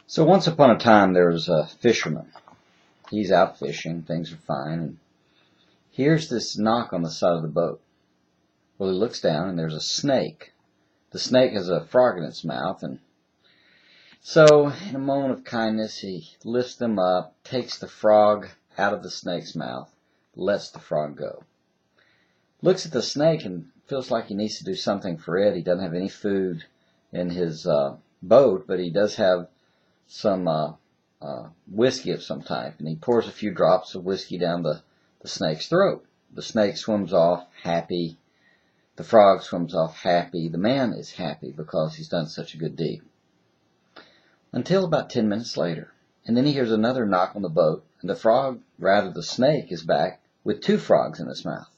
So once upon a time there was a fisherman. He's out fishing, things are fine, and here's this knock on the side of the boat. Well, he looks down and there's a snake. The snake has a frog in its mouth, and so in a moment of kindness he lifts them up, takes the frog out of the snake's mouth, lets the frog go. Looks at the snake and feels like he needs to do something for it. He doesn't have any food in his boat, but he does have some whiskey of some type, and he pours a few drops of whiskey down the snake's throat. The snake swims off happy. The frog swims off happy. The man is happy because he's done such a good deed. Until about 10 minutes later. And then he hears another knock on the boat, and the frog, rather the snake, is back with 2 frogs in its mouth.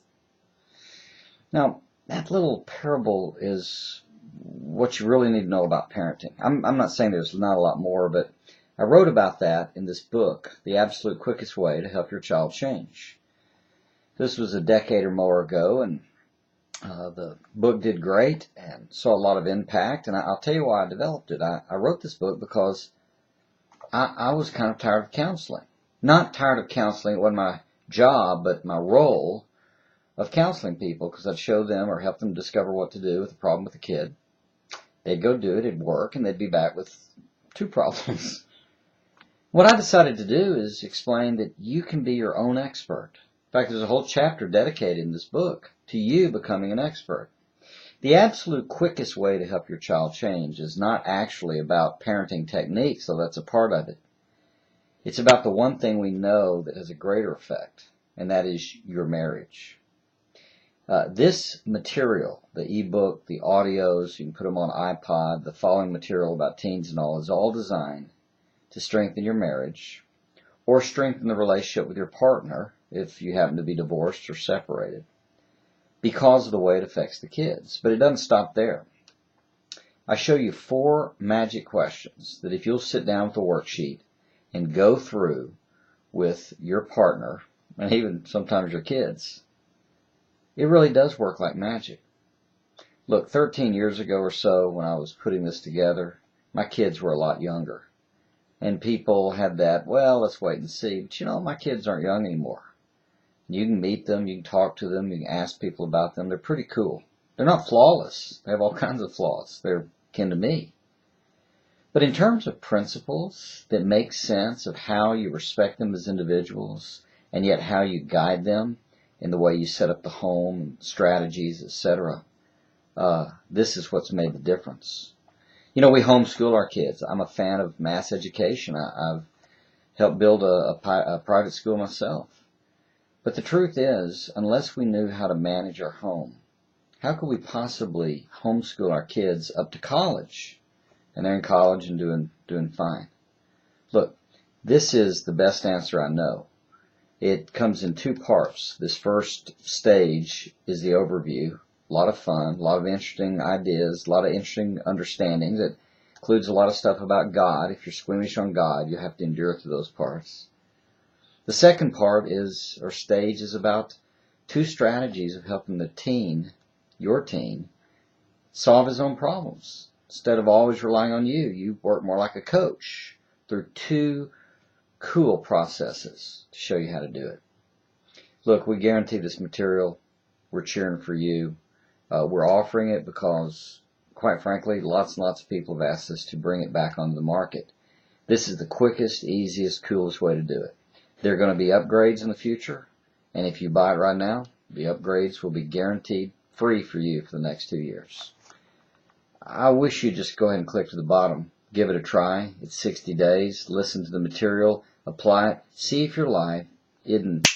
Now, that little parable is what you really need to know about parenting. I'm not saying there's not a lot more, but I wrote about that in this book, The Absolute Quickest Way to Help Your Child Change. This was a decade or more ago, and the book did great and saw a lot of impact, and I'll tell you why I developed it. I wrote this book because I was kind of tired of counseling. Not tired of counseling, it wasn't my job, but my role of counseling people, because I'd show them or help them discover what to do with a problem with a kid. They'd go do it, it'd work, and they'd be back with 2 problems. What I decided to do is explain that you can be your own expert. In fact, there's a whole chapter dedicated in this book to you becoming an expert. The absolute quickest way to help your child change is not actually about parenting techniques, though that's a part of it. It's about the one thing we know that has a greater effect, and that is your marriage. This material, the ebook, the audios, you can put them on iPod, the following material about teens and all, is all designed to strengthen your marriage or strengthen the relationship with your partner if you happen to be divorced or separated because of the way it affects the kids. But it doesn't stop there. I show you 4 magic questions that if you'll sit down with a worksheet and go through with your partner and even sometimes your kids, it really does work like magic. Look, 13 years ago or so when I was putting this together, my kids were a lot younger. And people had that, well, let's wait and see. But you know, my kids aren't young anymore. You can meet them, you can talk to them, you can ask people about them. They're pretty cool. They're not flawless. They have all kinds of flaws. They're akin to me. But in terms of principles that make sense of how you respect them as individuals and yet how you guide them in the way you set up the home, and strategies, etc., this is what's made the difference. You know, we homeschool our kids. I'm a fan of mass education. I've helped build a private school myself. But the truth is, unless we knew how to manage our home, how could we possibly homeschool our kids up to college? And they're in college and doing fine. Look, this is the best answer I know. It comes in 2 parts. This first stage is the overview. A lot of fun, a lot of interesting ideas, a lot of interesting understandings. It includes a lot of stuff about God. If you're squeamish on God, you have to endure through those parts. The second part is, or stage, is about 2 strategies of helping the teen, your teen, solve his own problems. Instead of always relying on you, you work more like a coach through 2 cool processes to show you how to do it. Look, we guarantee this material. We're cheering for you. We're offering it because, quite frankly, lots and lots of people have asked us to bring it back onto the market. This is the quickest, easiest, coolest way to do it. There are going to be upgrades in the future, and if you buy it right now, the upgrades will be guaranteed free for you for the next 2 years. I wish you'd just go ahead and click to the bottom. Give it a try. It's 60 days. Listen to the material. Apply it. See if your life isn't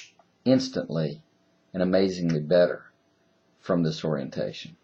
instantly and amazingly better from this orientation.